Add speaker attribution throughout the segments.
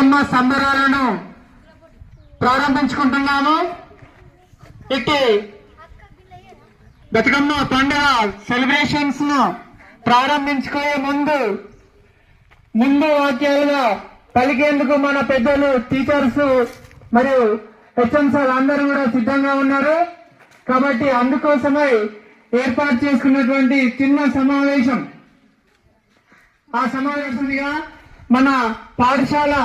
Speaker 1: బతుకమ్మ సంబరాలను ప్రారంభించుకుంటున్నాము. ఇట్టి బతుకమ్మ పండుగ సెలబ్రేషన్స్ ను ప్రారంభించుకునే ముందు వాక్యాలుగా పలికేందుకు మన పెద్దలు, టీచర్స్ మరియు హెచ్ఎంసార్ అందరూ కూడా సిద్ధంగా ఉన్నారు. కాబట్టి అందుకోసమై ఏర్పాటు చేసుకున్నటువంటి చిన్న సమావేశం, ఆ సమావేశంగా మన పాఠశాల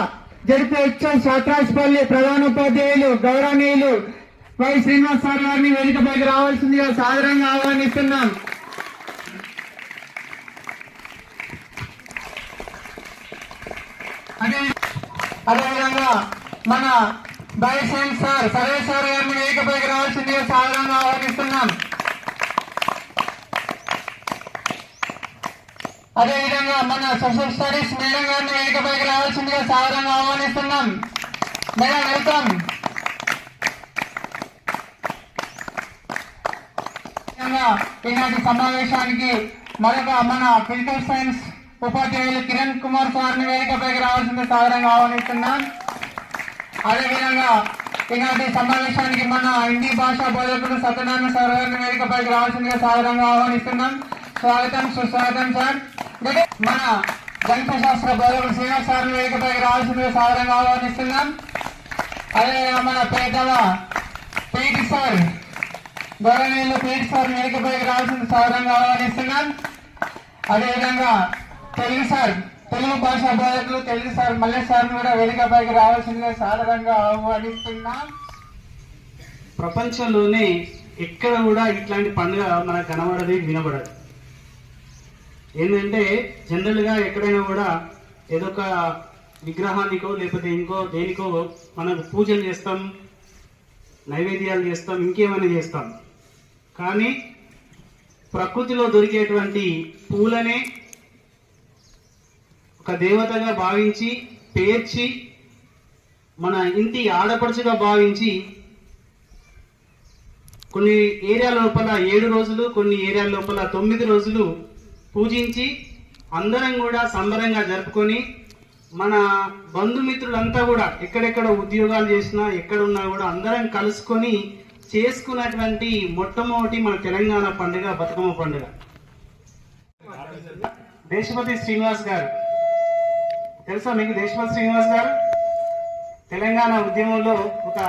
Speaker 1: జడ్పీహెచ్ఎస్ శాత్రాజ్పల్లి ప్రధానోపాధ్యాయులు గౌరవనీయులు వై శ్రీనివాస్ సార్ గారిని వేదికపైకి రావాల్సిందిగా సాదరంగా ఆహ్వానిస్తున్నాం. అదేవిధంగా మన బయోసైన్స్ సార్ సర్వేష్ సార్ గారిని వేదికపైకి రావాల్సిందిగా సాదరంగా ఆహ్వానిస్తున్నాం. అదేవిధంగా మన సోషల్ స్టడీస్ మేడం గారిని వేదికపైకి రావాల్సిందిగా సాదరంగా ఆహ్వానిస్తున్నాం. Madam welcome. ఈనాటి సమావేశానికి మరొక మన ఫిజికల్ సైన్స్ ఉపాధ్యాయులు కిరణ్ కుమార్ సార్ని వేదికపైకి రావాల్సిందిగా సాదరంగా ఆహ్వానిస్తున్నాం. అదేవిధంగా ఈనాటి సమావేశానికి మన హిందీ భాషా బోధకుడు సత్యనారాయణ సార్ గారిని వేదికపైకి రావాల్సిందిగా సాదరంగా ఆహ్వానిస్తున్నాం. స్వాగతం, సుస్వాగతం సార్. మన గణిత శాస్త్ర బోధకుడు శ్రీనివాస్ సార్ని వేదికపైకి రావాల్సిందిగా సాదరంగా ఆహ్వానిస్తున్నాం. అదేవిధంగా మన పెద్దవ పీటీ సార్ గౌరవనీయులు పీటీ సార్ వేదికపైకి రావాల్సింది సాదరంగా ఆహ్వానిస్తున్నాం. అదేవిధంగా తెలుగు భాషా బోధకులు తెలుగు సార్ మల్లేష్ సార్ కూడా వేదికపైకి రావాల్సిందిగా సాదరంగా ఆహ్వానిస్తున్నాం.
Speaker 2: ప్రపంచంలోనే ఎక్కడ కూడా ఇట్లాంటి పండుగ మనకు కనబడది, వినబడదు. ఏంటంటే జనరల్గా ఎక్కడైనా కూడా ఏదో ఒక విగ్రహానికో లేకపోతే ఇంకో దేనికో మనకు పూజలు చేస్తాం, నైవేద్యాలు చేస్తాం, ఇంకేమైనా చేస్తాం. కానీ ప్రకృతిలో దొరికేటువంటి పూలనే ఒక దేవతగా భావించి, పేర్చి, మన ఇంటి ఆడపడుచుగా భావించి కొన్ని ఏరియాల లోపల 7 రోజులు, కొన్ని ఏరియాల లోపల 9 రోజులు పూజించి అందరం కూడా సంబరంగా జరుపుకొని మన బంధుమిత్రులంతా కూడా ఎక్కడెక్కడ ఉద్యోగాలు చేసినా ఎక్కడున్నా కూడా అందరం కలుసుకొని చేసుకున్నటువంటి మొట్టమొదటి మన తెలంగాణ పండుగ బతుకమ్మ పండుగ. దేశపతి శ్రీనివాస్ గారు తెలుసా మీకు? దేశపతి శ్రీనివాస్ గారు తెలంగాణ ఉద్యమంలో ఒక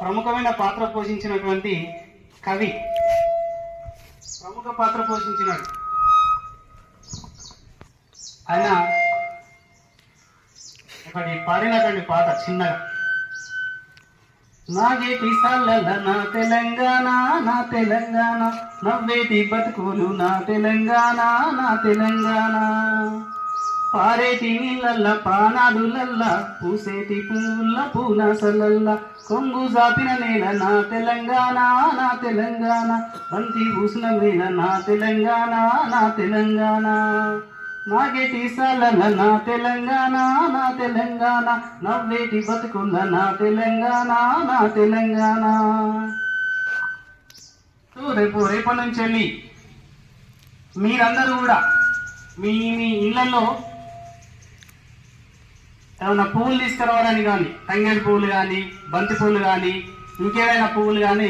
Speaker 2: ప్రముఖమైన పాత్ర పోషించినటువంటి కవి, ప్రముఖ పాత్ర పోషించినాడు. ఆయన ఒకటి పాడినటువంటి పాట చిన్నగా, నాగేటి సాలల నా తెలంగాణ, నా తెలంగాణ, నవ్వేటి బతుకులు నా తెలంగాణ, నా తెలంగాణ, పారేటి నీళ్ళల్ల ప్రాణాదులల్ల, పూసేటి పువ్వుల్ల పూనాసలల్ల, కొంగు జాపిన నేల నా తెలంగాణ, నా తెలంగాణ, బంతి పూసిన నేల నా తెలంగాణ, నా తెలంగాణ, నాగేటి సాలల నా తెలంగాణ, నా తెలంగాణ, నవ్వేటి బతుకుల్ల నా తెలంగాణ, నా తెలంగాణ. రేపటి నుంచి వెళ్ళి మీరందరూ కూడా మీ ఇళ్లలో ఏమైనా పువ్వులు తీసుకురావడానికి కానీ, తంగేడు పువ్వులు కానీ, బంతి పువ్వులు కానీ, ఇంకేమైనా పువ్వులు కానీ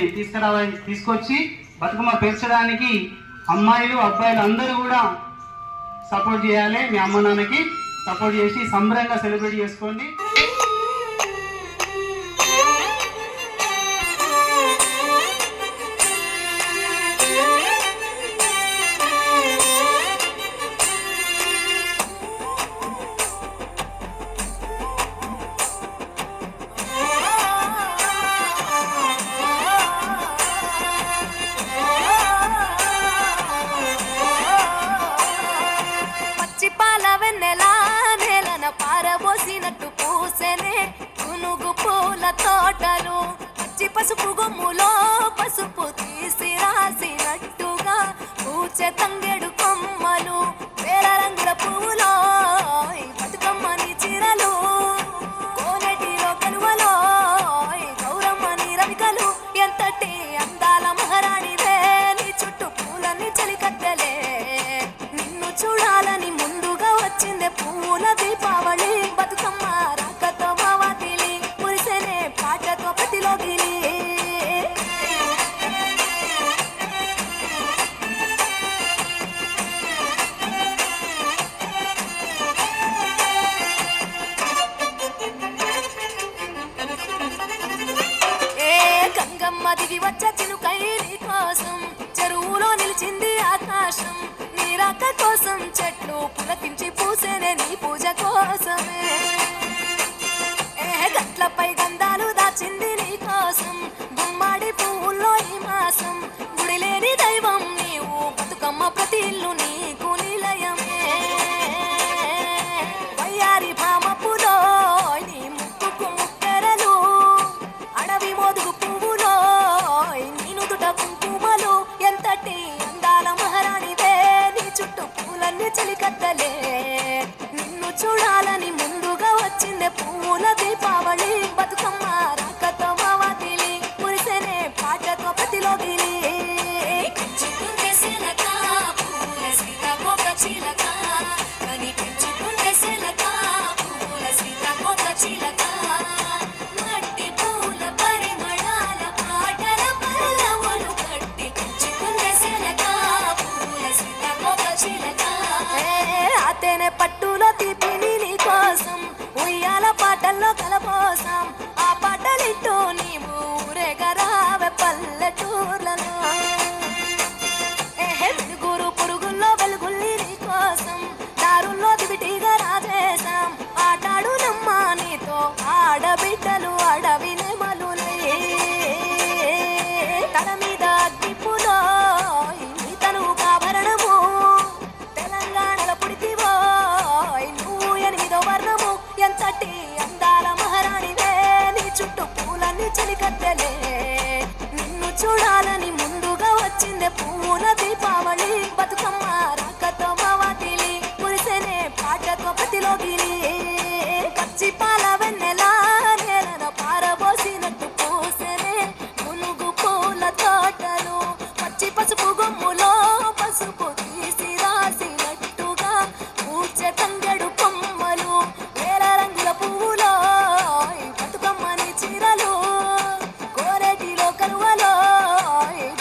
Speaker 2: తీసుకొచ్చి బతుకమ్మ పేర్చడానికి అమ్మాయిలు అబ్బాయిలు అందరూ కూడా సపోర్ట్ చేయాలి. మీ అమ్మ నాన్నకి సపోర్ట్ చేసి సంబరంగా సెలబ్రేట్ చేసుకోండి.
Speaker 3: పారబోసినట్టు పూసెనే గునుగు పూల తోటలు, పచ్చి పసుపు గొమ్ములో పసుపు తీసి రాసినట్టుగా పూచె తంగెడు కొమ్మలు, వేల రంగుల పువ్వులో బతుకమ్మని చిరలు, కోనెటిలో కలువలో గౌరమ్మని రవికలు, ఎంతటి అందాల మహారాణివే, నీ చుట్టూ పూలన్నీ చలికత్తెలే, నిన్ను చూడాలని ముందుగా వచ్చిందే పూల దీపావళి, బతుకమ్మ రాకతో ఆకాశం నీ రాక కోసం చెట్లు పులకించి పూసేనే నీ పూజ కోసమే గట్లపై గంధాలు దాచింది నీ కోసం గుమ్మాడి పువ్వుల్లో ఈ మాసం గుడి లేని దైవం నీవు బతుకమ్మ ప్రతి ఇల్లు నీకు నిలయమే వయ్యారి భామపులో నీ ముక్కుకు ముక్కెరలు అడవి మోదుగు పువ్వులో నీ నుదుట కుంకుమలు ఎంతటి అందాల మహారాణివే నీ చుట్టూ పూలన్నీ చెలికత్తలే నిన్ను చూడాలని ముందుగా వచ్చిందే పువ్వుల దీపావళి బతుకమ్మ రాకతో మావాతిలి పురిసెనే పాటతో ప్రతిలో గిలి పెంచుకుంటే శిలక పూల సీతాకోక చిలక కని పెంచుకుంటే శిలక పూల సీతాకోక చిలక మట్టి పూల పరిమళాల పాటల పల్లవులు కట్టి పెంచుకుంటే శిలక పూల సీతాకోక చిలక అతేనే పట్టులో తీపిని నీ కోసం ఉయ్యాల పాటల్లో కలపోసాం ఆ పాటలింటూ నీవు ఊరేగరావే పల్లెటూర్లలో వెలుగురు పురుగుల్లో వెలుగుల్ని నీ కోసం దారుల్లో దివిటీగా రాజేశాం ఆటాడు నమ్మా నీతో ఆడబిడ్డలు అడవి నెమలులే తల మీద అగ్గిపులో నీ తనువు కాభరణము తెలంగాణలో పుడితివో నువ్వు 8వ వర్ణము ఎంతటి అందాల మహారాణివే నీ చుట్టూ పూలన్నీ చెలికత్తెలే నిన్ను చూడాలని ముందుగా వచ్చిందే పువ్వుల దీపావళి బతుకమ్మ రాకతో మావాతిలి పురిసెనే పాటతో ప్రతిలో గిలి పచ్చి పాల వెన్నెలా నేలన పారబోసినట్టు పూసెనే మునుగు పూల తోటలు పచ్చి పసుపు గొమ్ములో పసుపు తీసి రాసినట్టుగా పూచె తంగెడు కొమ్మలు వేల రంగుల పువ్వులో బతుకమ్మని చీరలు కోరేటిలో కలువలో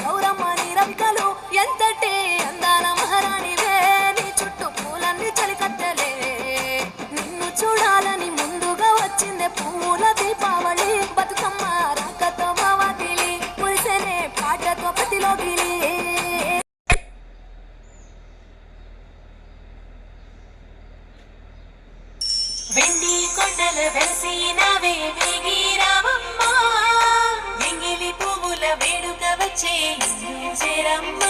Speaker 3: గౌరమ్మని రవికలు ఎంతటి అందాల మహారాణివే నీ చుట్టూ పూలన్నీ చలికత్తెలే నిన్ను చూడాలని ముందుగా వచ్చిందే పువ్వుల దీపావళి బతుకమ్మ రాకతో మావాతిలి పురిసెనే పాటతో ప్రతిలో గిలి వెండి కొండల వెలసినవే వేగిరావమ్మ ఎంగిలి పువ్వుల వేడుక వచ్చే చేరమ్మ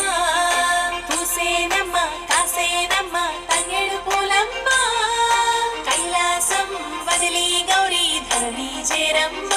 Speaker 3: పూసేనమ్మ కాసేనమ్మ తంగెడు పూలమ్మ కైలాసం వదిలి గౌరీ ధరణి చేరమ్మ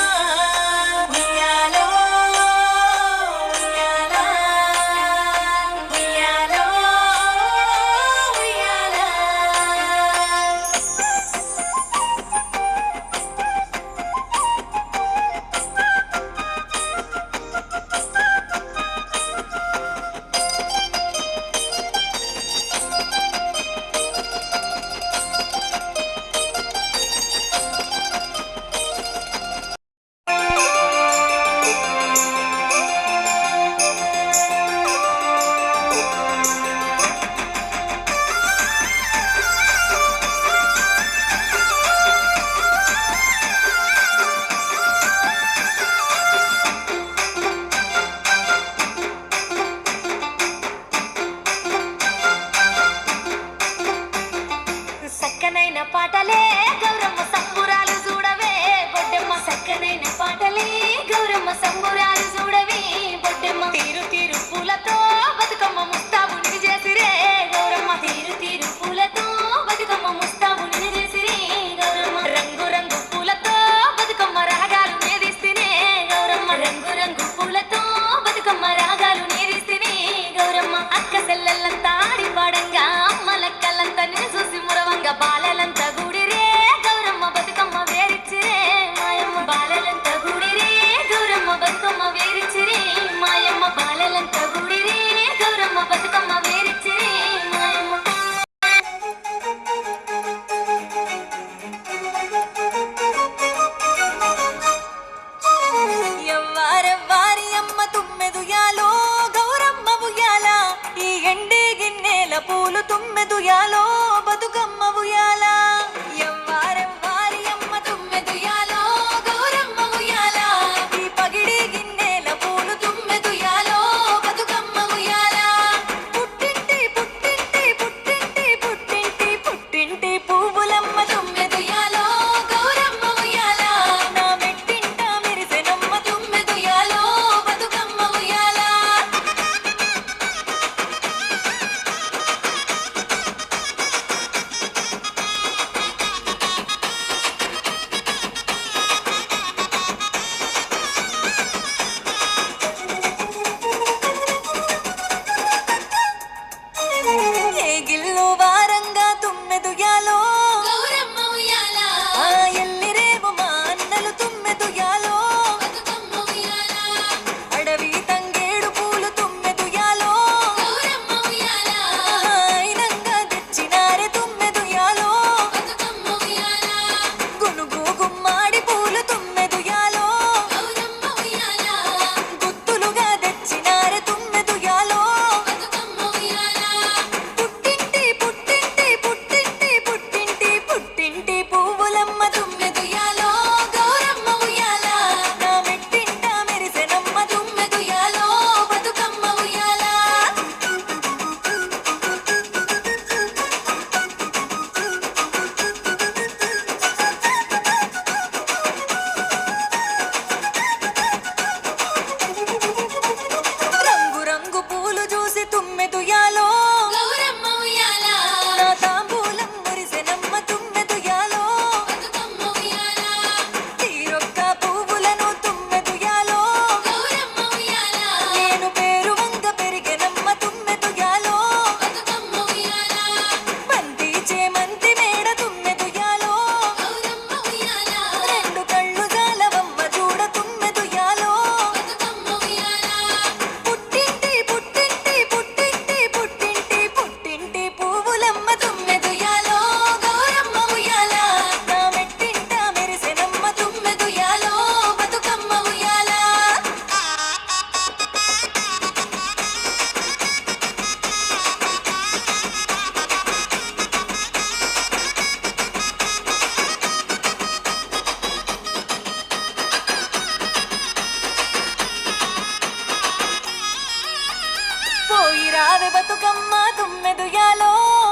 Speaker 3: బతుకమ్మ తుమ్మెదుయాలో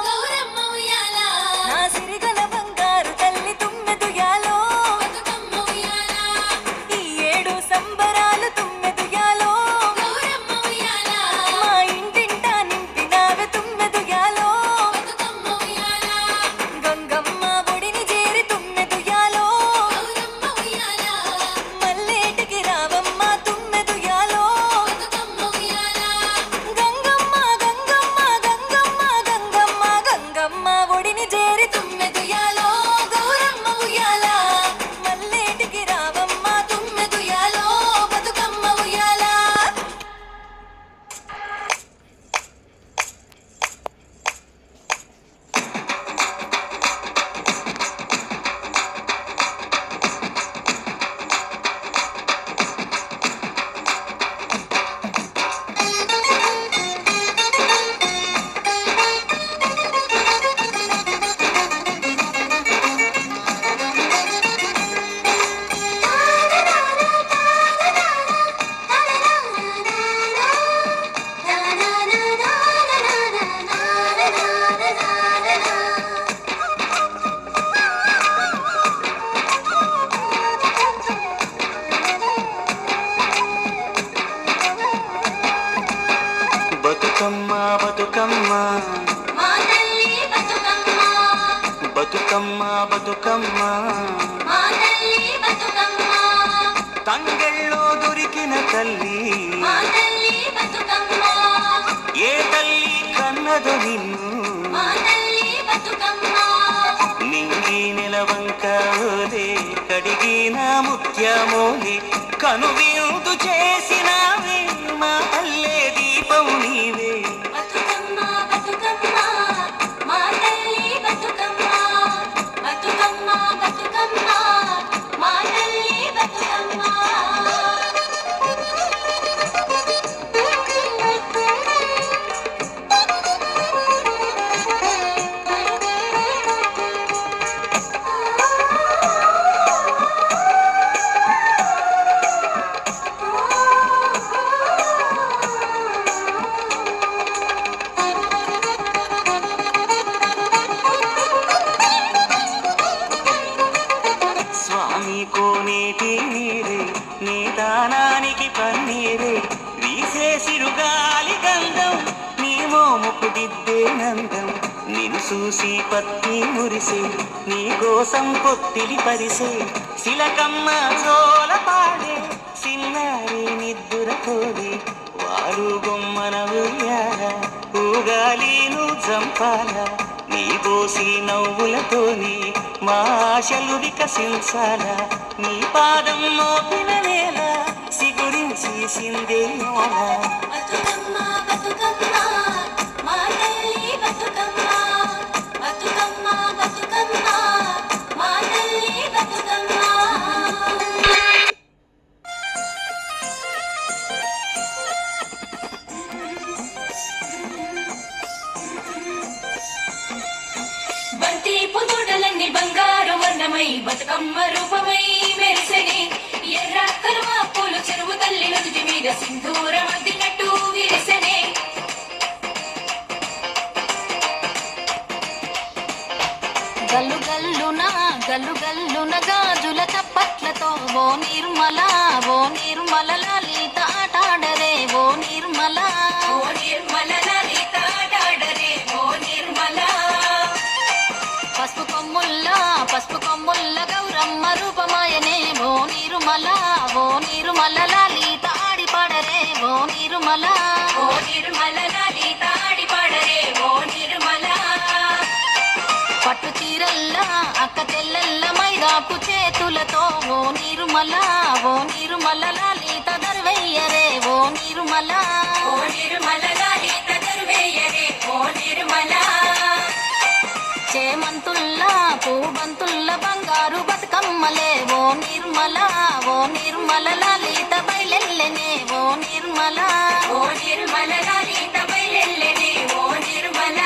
Speaker 3: గౌరమ్మ ఉయ్యాల నా సిరిగల బంగారు తల్లి తుమ్మెదుయాలో బతుకమ్మ ఉయ్యాల ఈ ఏడు సంబరాలు తుమ్మెదుయాలో గౌరమ్మ ఉయ్యాల మా ఇంటింట నింపినావే తుమ్మెదుయాలో బతుకమ్మ ఉయ్యాల గంగమ్మ ఒడిని చేరి తుమ్మెదుయాలో గౌరమ్మ ఉయ్యాల మల్లేటికి రావమ్మ తుమ్మెదుయాలో బతుకమ్మ ఉయ్యాల గంగమ్మ గంగమ్మ గంగమ్మ గంగమ్మ గంగమ్మ ఒడిని చేరి తుమ్మెదుయాలో గౌరమ్మ ఉయ్యాల మల్లేటికి రావమ్మ తుమ్మెదుయాలో బతుకమ్మ ఉయ్యాల
Speaker 4: బతుకమ్మ బతుకమ్మ
Speaker 3: మా తల్లి బతుకమ్మ
Speaker 4: బతుకమ్మ బతుకమ్మ
Speaker 3: మా తల్లి బతుకమ్మ
Speaker 4: తంగెళ్ళో దొరికిన తల్లి
Speaker 3: మా తల్లి బతుకమ్మ
Speaker 4: ఏ తల్లి కన్నదు నిన్ను
Speaker 3: మా తల్లి బతుకమ్మ
Speaker 4: నింగి నిలవంకలే కడిగిన ముత్యమోలే కనువిందు చేసినావే మా పల్లె దీపం నీవే
Speaker 3: బతుకమ్మ బతుకమ్మ మా తల్లి బతుకమ్మ బతుకమ్మ బతుకమ్మ మా తల్లి బతుకమ్మ
Speaker 4: స్వామి కోనేటి నీరే నీ దానానికి పన్నీరే వీసే సిరుగాలి గంధం నీ మోముకు దిద్దే నందం నిన్ను చూసి పత్తి మురిసే నీ కోసం పొత్తిలి పరిసే శిలకమ్మ జోల పాడే సిన్నారి నిద్దురతోడే వారు బొమ్మన ఉయ్యాల ఊగాలిను చంపాల నీ బోసి నవ్వులతోని మా ఆశలు వికసించాల నీ పాదం మోపిన నేల సిగురించి సిందేయాల
Speaker 3: బతుకమ్మ బతుకమ్మ మా తల్లి బతుకమ్మ బతుకమ్మ బతుకమ్మ మా తల్లి బతుకమ్మ బంతి పుదుడలన్నీ బంగారు వర్ణమై బతుకమ్మ రూపమై మెరిసెని ఎర్ర కలువ పూలు చెరువు తల్లి నుదుటి మీద సింధూరం అద్దినట్టు విరిసెనే గల్లు గల్లున గాజుల చప్పట్లతో ఓ నిర్మల లలిత ఆటాడరే ఓ నిర్మల లలిత ఆటాడరే ఓ నిర్మల పసుపు కొమ్ముల్ల గౌరమ్మ రూపమాయనే ఓ నిర్మల లలిత ఆడిపాడరే ఓ నిర్మల లలిత ఆడిపాడరే ఓ నిర్మల పట్టు చీరల్లా అక్క చెల్లెల్ల మైదాపు చేతులతో ఓ నిర్మల లలిత దర్వెయ్యరే ఓ నిర్మల లలిత దర్వెయ్యరే ఓ నిర్మల చేమంతుల్లా పూబంతుల్ల బంగారు బతుకమ్మలే ఓ నిర్మల లలిత బయలెల్లెనే ఓ నిర్మల లలిత బయలెల్లెనే ఓ నిర్మల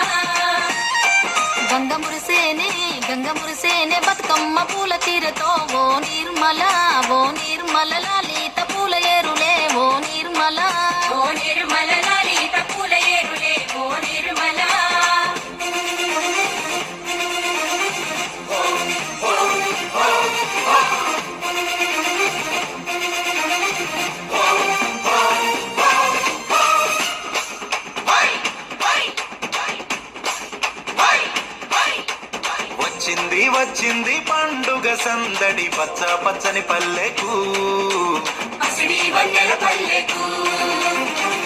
Speaker 3: గంగ మురిసేనే బతుకమ్మ పూల తీరతో ఓ నిర్మల లలిత పూల ఏరులే ఓ నిర్మల లలిత పూల ఏరులే ఓ
Speaker 4: సందడి పచ్చ పచ్చని పల్లెకు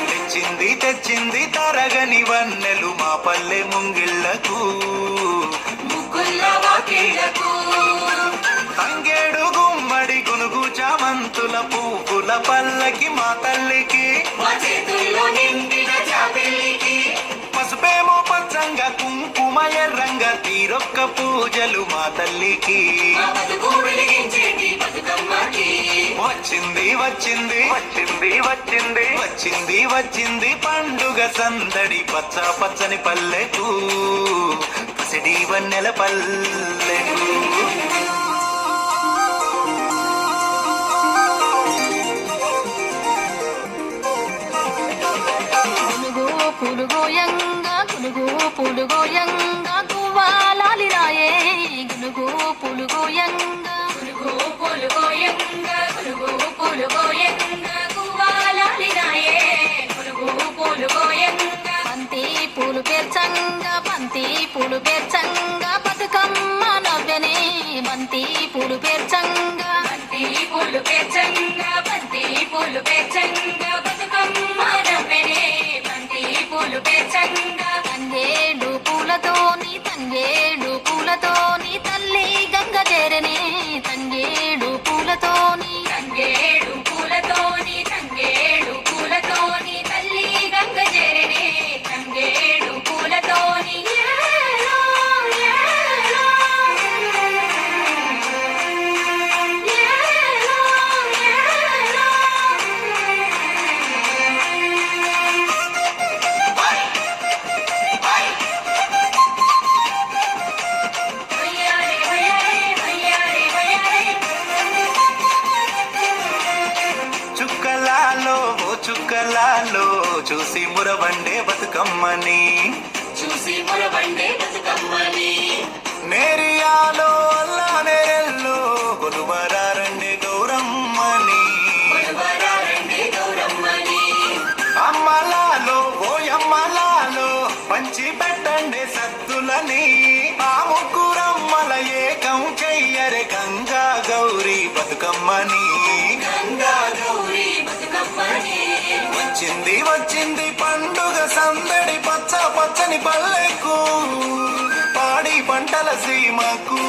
Speaker 4: తెచ్చింది తెచ్చింది తరగని వన్నెలు మా పల్లె ముంగిళ్లకు తంగేడు గుమ్మడి గునుగు చామంతుల పువ్వుల పల్లకి మా తల్లికి పసుపేమో పచ్చంగా కుంకుమ ఎర్రంగా తీరొక్క పూజలు మా తల్లికి వచ్చింది వచ్చింది వచ్చింది వచ్చింది వచ్చింది వచ్చింది పండుగ సందడి పచ్చ పచ్చని పల్లెకు పసిడి వన్నెల పల్లెకు
Speaker 3: పులుగోయంగా గునుగు పులుగోయంగా గువ్వాలాలి రాయే గునుగు పులుగోయంగా గునుగు పులుగోయంగా గునుగు పులుగోయంగా గువ్వాలాలి రాయే గునుగు పులుగోయంగా బంతి పూలు పేర్చంగా బతుకమ్మ నవ్వెనే బంతి పూలు పేర్చంగా బతుకమ్మ నవ్వెనే తంగేడు పూలతోని తల్లి గంగ చేరనే తంగేడు పూలతోని తల్లి గంగ చేరనే తంగేడు పూలతోని
Speaker 4: చుక్కలాలో చూసి మురవండే బతుకమ్మని నేరియాలో అల్లా నేరెల్లో కొలువరారండే గౌరమ్మని అమ్మలాలో ఓయమ్మలాలో పంచి పెట్టండే సద్దులని ఆ ముగ్గురమ్మల ఏకం చెయ్యరే గంగా గౌరీ బతుకమ్మని వచ్చింది వచ్చింది పండుగ సందడి పచ్చ పచ్చని పల్లెకు పాడి పంటల సీమకు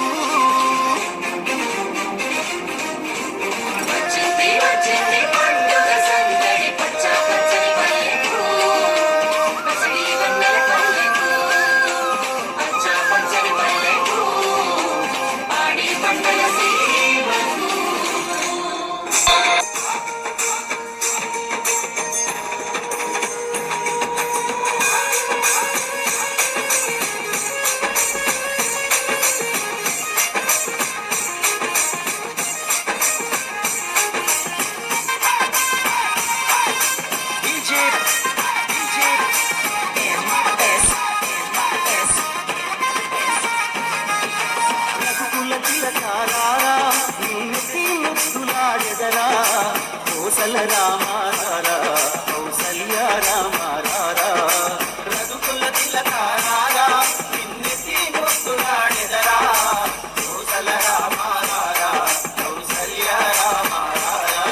Speaker 4: కౌసల రామారా కౌసల్య రామారా రఘుకుల తిలకారా నిన్నెతి ముద్దులాడెదరా కౌసల రామారా కౌసల్య రామారా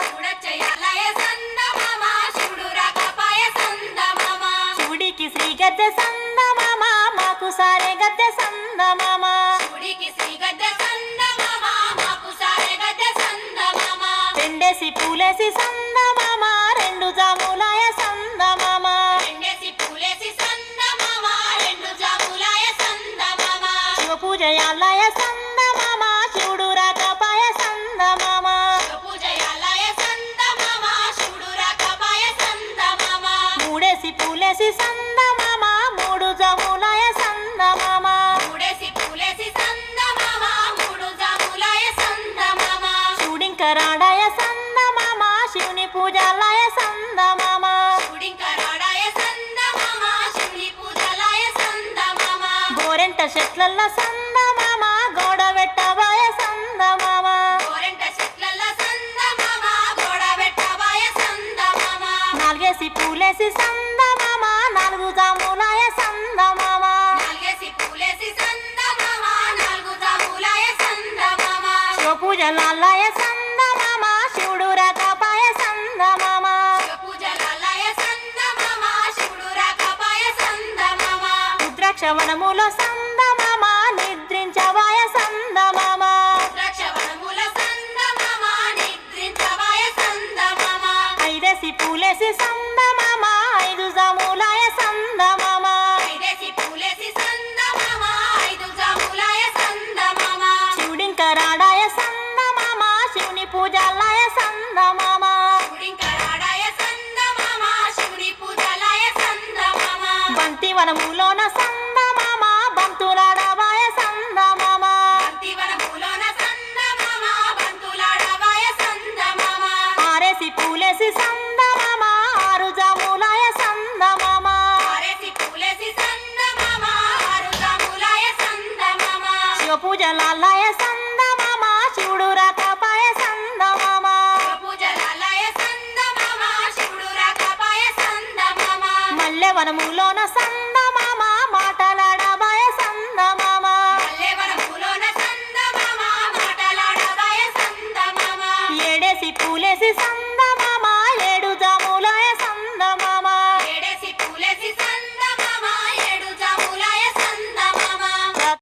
Speaker 3: చూడచ్చయాలయ సందమామ శివుడు రాకపాయ సందమామ శివుడికి శ్రీ గద్దె సందమామ మాకు సారే గద్దె సందమామ రెండేసి పూలేసి సందమామ రెండు జాములాయ సందమామ శివ పూజయాలయ సందమామ శివుడు రాకపాయ సందమామ మూడేసి పూలేసి సందమామ మూడు జాములాయ సందమామ శివుడింకరాడాయ సందమామ శివుని పూజాలయ సందమామ గోరెంట చెట్లల్ల సందమామ గోడ పెట్టబాయ సందమామ నాలుగేసి పూలేసి సందమామ నాలుగు జాములాయ సందమామ శివ పూజలాలయ సందమామ శివుడు రాకపాయ సందమామ రుద్రాక్షవనములో సందమామ నిద్రించవాయ సందమామ ఐదేసి పూలేసి సందమామ ఐదు జాములాయ సందమామ శివుడింకరాడాయ సందమామ శివుని పూజాలయ సందమామ బంతి వనములోన సందమామ బంతులాడవాయ సందమామ ఆరేసి పూలేసి సందమామ ఆరు జాములాయ సందమామ శివ పూజలాలయ సందమామ శివుడు రాకపాయ సందమామ మల్లె వనములోన సందమామ మాటలాడబాయ సందమామ ఏడేసి పూలేసి సంద